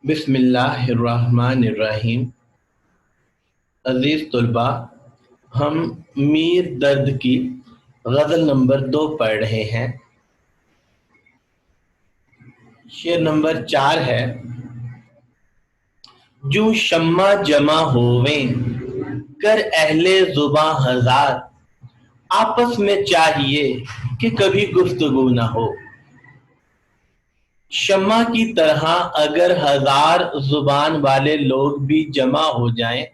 बिस्मिल्लाहिर्रहमानिर्रहीम। अजीज तलबा, हम मीर दर्द की गज़ल नंबर 2 पढ़ रहे हैं। शेर नंबर 4 है। जू शम्मा जमा होवें कर अहले जुबां हजार, आपस में चाहिए कि कभी गुफ्तगू ना हो। शम्मा की तरह अगर हजार जुबान वाले लोग भी जमा हो जाएं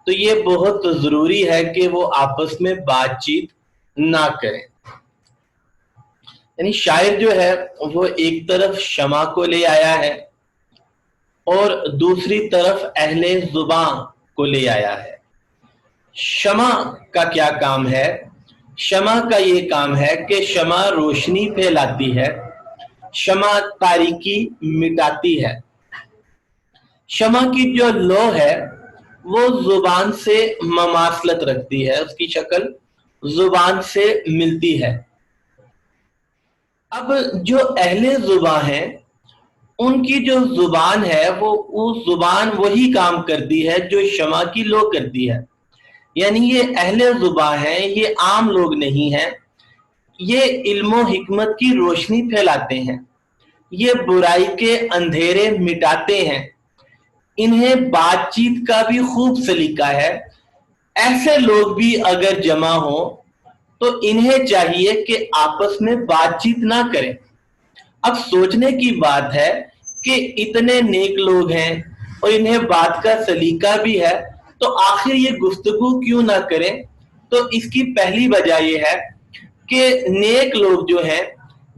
तो ये बहुत जरूरी है कि वो आपस में बातचीत ना करें। यानी शायर जो है वो एक तरफ शमा को ले आया है और दूसरी तरफ अहले जुबां को ले आया है। शमा का क्या काम है? शमा का ये काम है कि शमा रोशनी फैलाती है, शमा तारीकी मिटाती है। शमा की जो लो है वो जुबान से ममासलत रखती है, उसकी शक्ल जुबान से मिलती है। अब जो अहले जुबान है उनकी जो जुबान है वो जुबान वही काम करती है जो शमा की लो करती है। यानी ये अहले जुबान है, ये आम लोग नहीं है, ये इल्मो हिकमत की रोशनी फैलाते हैं, ये बुराई के अंधेरे मिटाते हैं, इन्हें बातचीत का भी खूब सलीका है। ऐसे लोग भी अगर जमा हो तो इन्हें चाहिए कि आपस में बातचीत ना करें। अब सोचने की बात है कि इतने नेक लोग हैं और इन्हें बात का सलीका भी है, तो आखिर ये गुफ्तगू क्यों ना करें? तो इसकी पहली वजह यह है कि नेक लोग जो हैं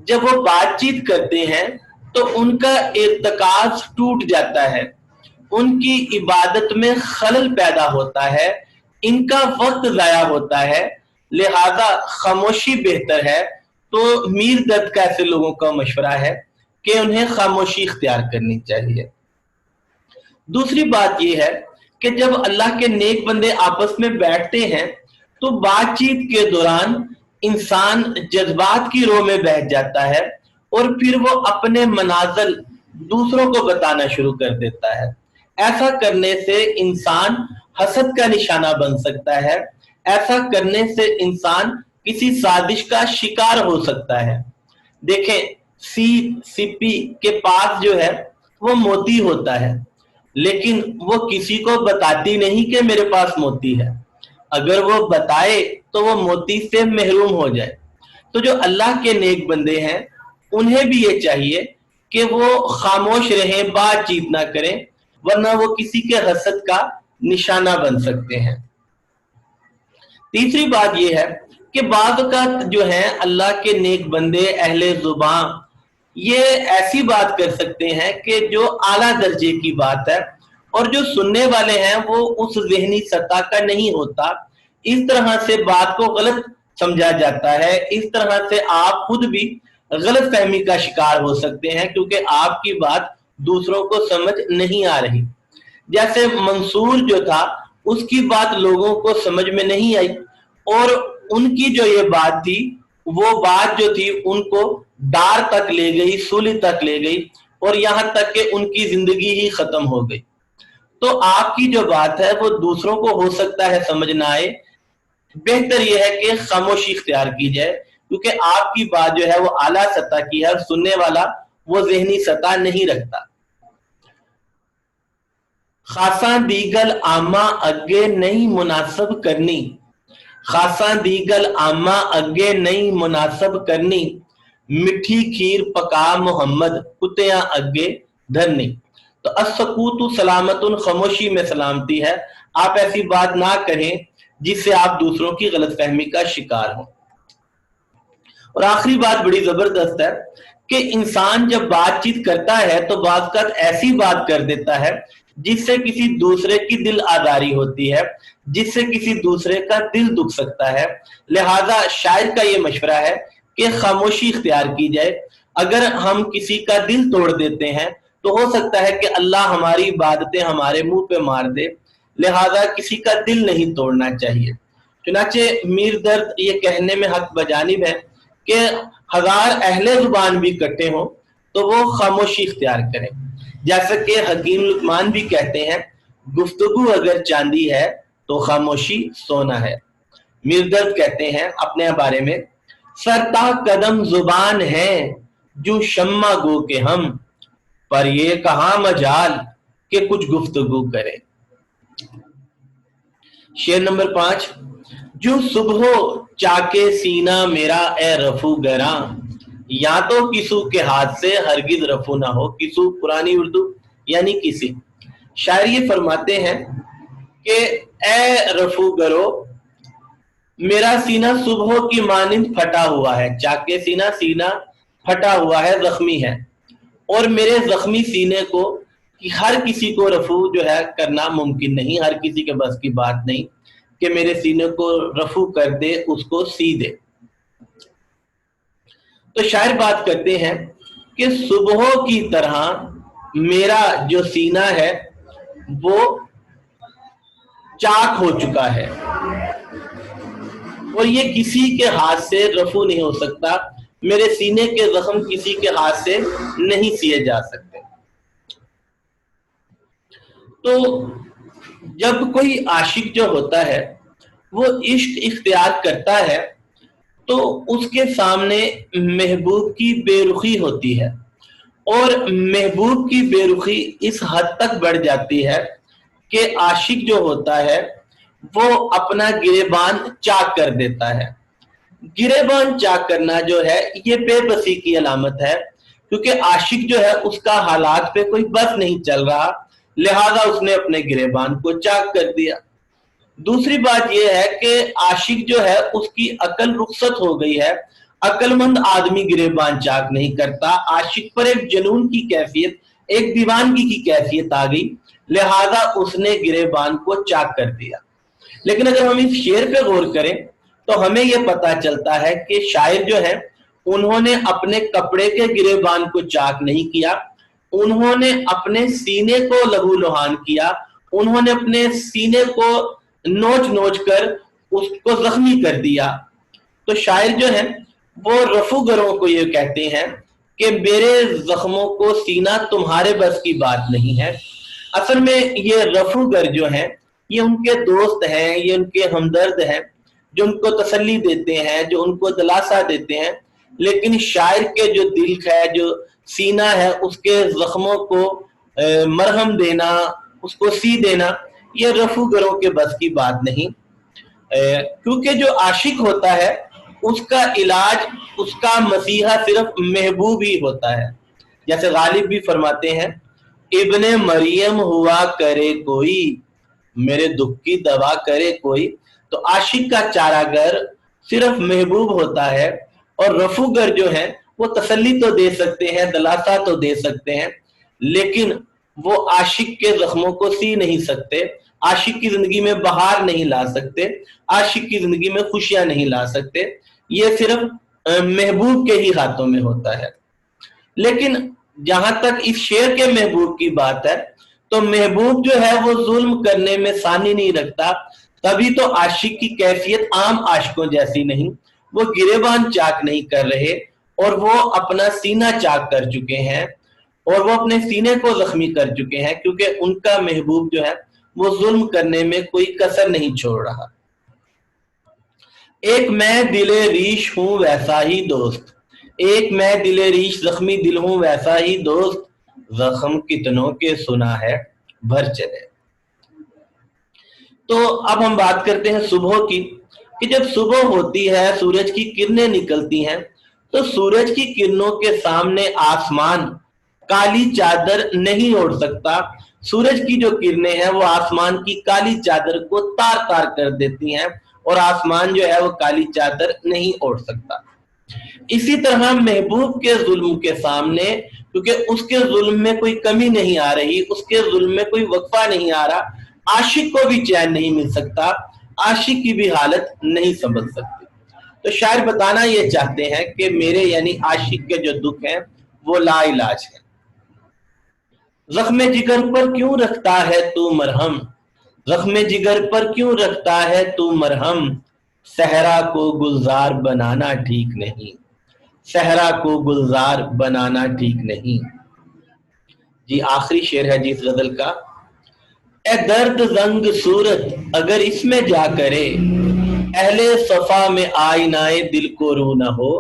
जब वो बातचीत करते हैं तो उनका इर्तिकाज टूट जाता है, उनकी इबादत में खलल पैदा होता है, इनका वक्त जाया होता है, लिहाजा खामोशी बेहतर है। तो मीर दर्द का ऐसे लोगों का मशवरा है कि उन्हें खामोशी इख्तियार करनी चाहिए। दूसरी बात यह है कि जब अल्लाह के नेक बंदे आपस में बैठते हैं तो बातचीत के दौरान इंसान जज्बात की रो में बैठ जाता है और फिर वो अपने मनाज़िल दूसरों को बताना शुरू कर देता है। ऐसा करने से इंसान हसद का निशाना बन सकता है, ऐसा करने से इंसान किसी साजिश का शिकार हो सकता है। देखें, सीपी के पास जो है वो मोती होता है, लेकिन वो किसी को बताती नहीं कि मेरे पास मोती है। अगर वो बताए तो वो मोती से महरूम हो जाए। तो जो अल्लाह के नेक बंदे हैं उन्हें भी ये चाहिए कि वो खामोश रहें, बातचीत ना करें, वरना वो किसी के हसद का निशाना बन सकते हैं। तीसरी बात यह है कि बाज़ औक़ात जो है अल्लाह के नेक बंदे अहले ज़ुबान ये ऐसी बात कर सकते हैं कि जो आला दर्जे की बात है और जो सुनने वाले हैं वो उस ज़हनी सतह का नहीं होता। इस तरह से बात को गलत समझा जाता है, इस तरह से आप खुद भी गलत फहमी का शिकार हो सकते हैं क्योंकि आपकी बात दूसरों को समझ नहीं आ रही। जैसे मंसूर जो था उसकी बात लोगों को समझ में नहीं आई और उनकी जो ये बात थी वो बात जो थी उनको दार तक ले गई, सूली तक ले गई और यहां तक कि उनकी जिंदगी ही खत्म हो गई। तो आपकी जो बात है वो दूसरों को हो सकता है समझ ना आए, बेहतर यह है कि खामोशी इख्तियार की जाए क्योंकि आपकी बात जो है वो आला सतह की है और सुनने वाला वो ज़हनी सतह नहीं रखता। खासा दीगल आमा अगे नहीं मुनासब करनी, खासा दीगल आमा अगे नहीं मुनासब करनी, मिठी खीर पका मोहम्मद कुतिया अगे धरनी। तो अस्सकूतु सलामतुन, खामोशी में सलामती है। आप ऐसी बात ना करें जिससे आप दूसरों की गलतफहमी का शिकार हो। और आखिरी बात बड़ी जबरदस्त है कि इंसान जब बातचीत करता है तो बात ऐसी बात कर देता है जिससे किसी दूसरे की दिल आजारी होती है, जिससे किसी दूसरे का दिल दुख सकता है। लिहाजा शायर का ये मशवरा है कि खामोशी इख्तियार की जाए। अगर हम किसी का दिल तोड़ देते हैं तो हो सकता है कि अल्लाह हमारी इबादतें हमारे मुंह पे मार दे, लिहाजा किसी का दिल नहीं तोड़ना चाहिए। चुनाचे मीर दर्द ये कहने में हक बजानिब है कि हजार अहले जुबान भी इकट्ठे हों तो वो खामोशी इख्तियार करें। جیسا کہ حکیم لقمان بھی کہتے ہیں گفتگو اگر چاندی ہے تو خاموشی سونا ہے۔ میردرد کہتے ہیں اپنے بارے میں سرتا قدم زبان ہے جو شمع گو کے ہم، پر یہ کہاں مجال کہ کچھ گفتگو کرے۔ شعر نمبر 5، جو صبح چاکے سینہ میرا اے رفو گراں، یا تو کسو کے ہاتھ سے ہرگز رفو نہ ہو۔ کسو پرانی اردو یعنی کسی۔ شاعر یہ فرماتے ہیں کہ اے رفو گرو، میرا سینہ صبح کی مانند پھٹا ہوا ہے، چاکے سینہ پھٹا ہوا ہے، زخمی ہے، اور میرے زخمی سینے کو ہر کسی کو رفو جو ہے کرنا ممکن نہیں، ہر کسی کے بس کی بات نہیں کہ میرے سینے کو رفو کر دے، اس کو سی دے۔ تو شاعر بات کرتے ہیں کہ صبح کی طرح میرا جو سینہ ہے وہ چاک ہو چکا ہے، اور یہ کسی کے ہاتھ سے رفو نہیں ہو سکتا، میرے سینے کے زخم کسی کے ہاتھ سے نہیں سیے جا سکتے۔ تو جب کوئی عاشق جو ہوتا ہے وہ عشق اختیار کرتا ہے تو اس کے سامنے محبوب کی بے رخی ہوتی ہے، اور محبوب کی بے رخی اس حد تک بڑھ جاتی ہے کہ عاشق جو ہوتا ہے وہ اپنا گریبان چاک کر دیتا ہے۔ گریبان چاک کرنا جو ہے یہ بے بسی کی علامت ہے، کیونکہ عاشق جو ہے اس کا حالات پہ کوئی بس نہیں چل رہا، لہذا اس نے اپنے گریبان کو چاک کر دیا۔ دوسری بات یہ ہے کہ عاشق جو ہے اس کی عقل رخصت ہو گئی ہے، عقل مند آدمی گریبان چاک نہیں کرتا، عاشق پر ایک جنون کی کیفیت، ایک دیوانگی کی کیفیت آ گئی، لہذا اس نے گریبان کو چاک کر دیا۔ لیکن اگر ہم اس شعر پہ غور کریں تو ہمیں یہ پتا چلتا ہے کہ شاعر جو ہے انہوں نے اپنے کپڑے کے گریبان کو چاک نہیں کیا، انہوں نے اپنے سینے کو لہو لہان کیا، انہوں نے اپنے سینے کو نوچ نوچ کر اس کو زخمی کر دیا۔ تو شاعر جو ہے وہ رفو گروں کو یہ کہتے ہیں کہ میرے زخموں کو سینا تمہارے بس کی بات نہیں ہے۔ اصل میں یہ رفو گر جو ہیں یہ ان کے دوست ہیں، یہ ان کے ہمدرد ہیں جو ان کو تسلی دیتے ہیں، جو ان کو دلاسا دیتے ہیں، لیکن شاعر کے جو دل ہے، جو سینہ ہے، اس کے زخموں کو مرہم دینا، اس کو سی دینا، یہ رفو گروں کے بس کی بات نہیں، کیونکہ جو عاشق ہوتا ہے اس کا علاج، اس کا مسیحا صرف محبوب ہی ہوتا ہے۔ جیسے غالب بھی فرماتے ہیں ابن مریم ہوا کرے کوئی، میرے دکھ کی دوا کرے کوئی۔ تو عاشق کا چارہ گر صرف محبوب ہوتا ہے، اور رفو گر جو ہیں وہ تسلی تو دے سکتے ہیں، دلاسا تو دے سکتے ہیں، لیکن وہ عاشق کے زخموں کو سی نہیں سکتے، عاشق کی زندگی میں بہار نہیں لا سکتے، عاشق کی زندگی میں خوشیاں نہیں لا سکتے، یہ صرف محبوب کے ہی ہاتھوں میں ہوتا ہے۔ لیکن جہاں تک اس شعر کے محبوب کی بات ہے تو محبوب جو ہے وہ ظلم کرنے میں ثانی نہیں رکھتا، تبھی تو عاشق کی کیفیت عام عاشقوں جیسی نہیں، وہ گریبان چاک نہیں کر رہے، اور وہ اپنا سینہ چاک کر چکے ہیں، اور وہ اپنے سینے کو زخمی کر چکے ہیں، کیونکہ ان کا محبوب جو ہے وہ ظلم کرنے میں کوئی کسر نہیں چھوڑ رہا۔ ایک میں دل ریش ہوں ویسا ہی دوست، ایک میں دل ریش زخمی دل ہوں ویسا ہی دوست، زخم کتنوں کے سنا ہے بھر چلے۔ تو اب ہم بات کرتے ہیں صبح کی، کہ جب صبح ہوتی ہے، سورج کی کرنیں نکلتی ہیں، تو سورج کی کرنوں کے سامنے آسمان کالی چادر نہیں اوڑھ سکتا، سورج کی جو کرنیں ہیں وہ آسمان کی کالی چادر کو تار تار کر دیتی ہیں، اور آسمان جو ہے وہ کالی چادر نہیں اوڑھ سکتا۔ اسی طرح محبوب کے ظلم کے سامنے، کیونکہ اس کے ظلم میں کوئی کمی نہیں آ رہی، اس کے ظلم میں کوئی وقفہ نہیں آ رہا، عاشق کو بھی چین نہیں مل سکتا، عاشق کی بھی حالت نہیں سنبھل سکتی۔ تو شاعر بتانا یہ چاہتے ہیں کہ میرے یعنی عاشق کے جو دکھ ہیں وہ لا علاج ہیں۔ زخم جگر پر کیوں رکھتا ہے تو مرہم، زخم جگر پر کیوں رکھتا ہے تو مرہم، صحرا کو گلزار بنانا ٹھیک نہیں، صحرا کو گلزار بنانا ٹھیک نہیں۔ जी आखिरी शेर है जी इस गजल का। ए दर्द जंग सूरत अगर इसमें जा करे, अहले सफा में आईनाए दिल को रू न हो।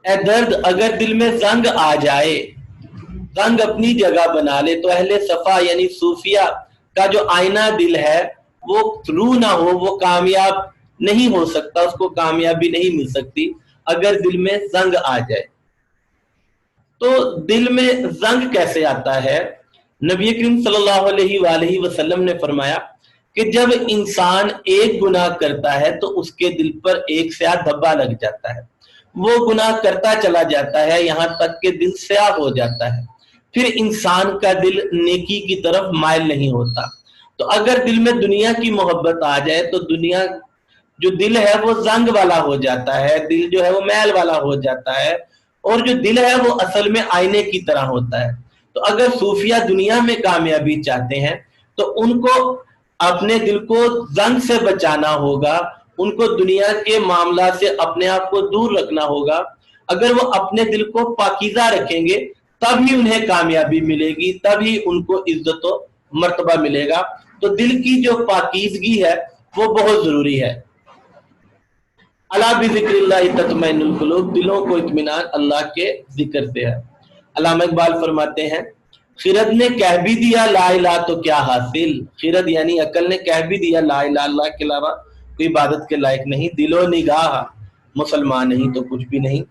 ए दर्द अगर दिल में जंग आ जाए, जंग अपनी जगह बना ले, तो अहले सफा यानी सूफिया का जो आईना दिल है वो रू ना हो, वो कामयाब नहीं हो सकता, उसको कामयाबी नहीं मिल सकती अगर दिल में जंग आ जाए। तो दिल में जंग कैसे आता है? नबी करीम सल्लल्लाहु अलैहि वसल्लम ने फरमाया कि जब इंसान एक गुनाह करता है तो उसके दिल पर एक स्याह धब्बा लग जाता है, वो गुनाह करता चला जाता है यहाँ तक कि दिल स्याह हो जाता है, फिर इंसान का दिल नेकी की तरफ माइल नहीं होता। तो अगर दिल में दुनिया की मोहब्बत आ जाए तो दुनिया जो दिल है वो जंग वाला हो जाता है, दिल जो है वो मैल वाला हो जाता है, और जो दिल है वो असल में आईने की तरह होता है। तो अगर सूफिया दुनिया में कामयाबी चाहते हैं तो उनको अपने दिल को जंग से बचाना होगा, उनको दुनिया के मामला से अपने आप को दूर रखना होगा। अगर वो अपने दिल को पाकीज़ा रखेंगे तभी उन्हें कामयाबी मिलेगी, तभी उनको इज्जत और मर्तबा मिलेगा। तो दिल की जो पाकीज़गी है वो बहुत जरूरी है। अला बिज़िक्रिल्लाहि तत्मइन्नुल कुलूब, दिलों को इत्मीनान अल्लाह के जिक्र से है। अल्लामा इकबाल फरमाते हैं, खिरद ने कह भी दिया ला इलाहा तो क्या हासिल। खिरद यानी अकल ने कह भी दिया ला इलाहा, अल्लाह के अलावा कोई इबादत के लायक नहीं। दिलो निगाह मुसलमान नहीं तो कुछ भी नहीं।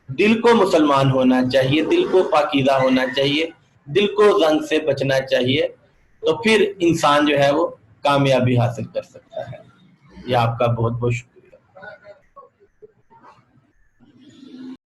दिल को मुसलमान होना चाहिए, दिल को पाकीज़ा होना चाहिए, दिल को जंग से बचना चाहिए, तो फिर इंसान जो है वो कामयाबी हासिल कर सकता है। ये आपका बहुत बहुत शुक्रिया।